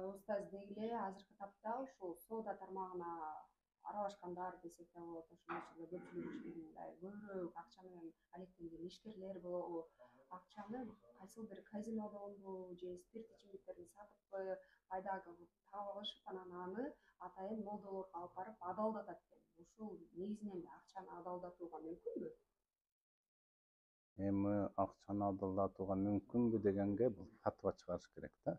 Устаз деги эле азыркы тапта ушул соода тармагына аралашкандар десек да болот. Ошонун ичинде көпчүлүгү мындай көбүрөөк акча менен алектенген ишкерлер болобу, акчаны кайсыл бир казинодонбу же спирт ичимдиктерин сатыппы пайда кылып таап алышып, анан аны атайын молдолорго алып барып адалдатат экен. Ушул негизинен эле акчаны адалдатууга мүмкүнбү? Эми акчаны адалдатууга мүмкүнбү дегенге бул фатва чыгарыш керек да.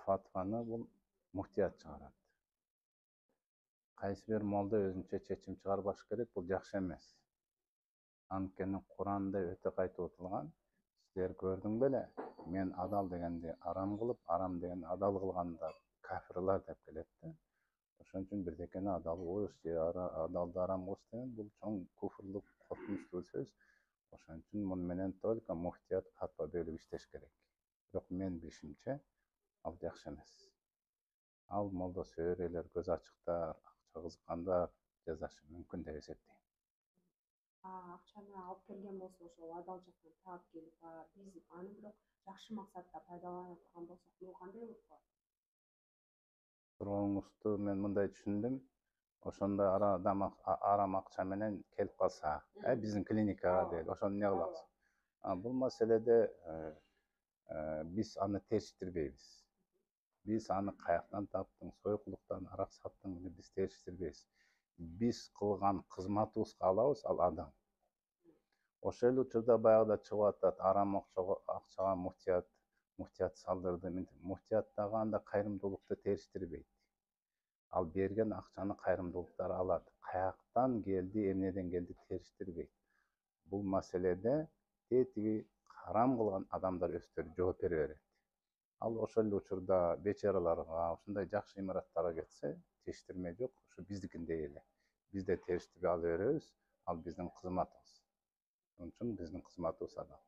Фатваны бул муфтият чыгарат. Кайсы бир молда өзүнчө чечим чыгарбаш керек, бул жакшы эмес. Анткени Куранда өтө кайтып утулган, силер көрдүң беле, мен адал дегенди арам кылып, арам дегенди адал кылгандар кафирлар деп келет да. Ошон үчүн бирдекени адал кылыш же адалды арам кылыш деген бул чоң куфурлук, коркунучтуу сөз. Ошон үчүн муну менен только муфтият фатва берип иштеш керек. Бирок менин билишимче, ал жакшы эмес. Ал молдо сөөрелер, көз ачыктар, акчага кызыккандар жасашы мүмкүн деп эсептейм. Акчаны алып келген болсо ошол адал жактан таап келип, биз аны бирок жакшы максатта пайдалана турган болсок, бул кандай болуп калат? Сурооңузду мен мындай түшүндүм. Ошондой арам акча менен келип калса, биздин клиникага дейли, ошону эмне кылабыз? Бул маселеде биз аны териштирбейбиз. Биз аны каяктан таптың, сойкулуктан арак саттың деп биз териштирбейбиз. Биз кылган кызматыбызга алабыз, ал адам. Ошол эле учурда баягыда чыгып атат, арам акчага муфтият салдырды. Муфтият дагы анда кайрымдуулукту териштирбейт. Ал берген акчаны кайрымдуулуктар алат. Каяктан келди, эмнеден келди териштирбейт. Бул маселеде тетиги харам кылган адамдар өздөрү жооп бере берет. Ал ошол эле учурда бечараларга, ушундай жакшы имараттарга кетсе, териштирме жок, ушу биздикиндей эле. Биз да териштирип ала беребиз, ал биздин кызматыбыз. Ошон үчүн биздин кызматыбыз адал.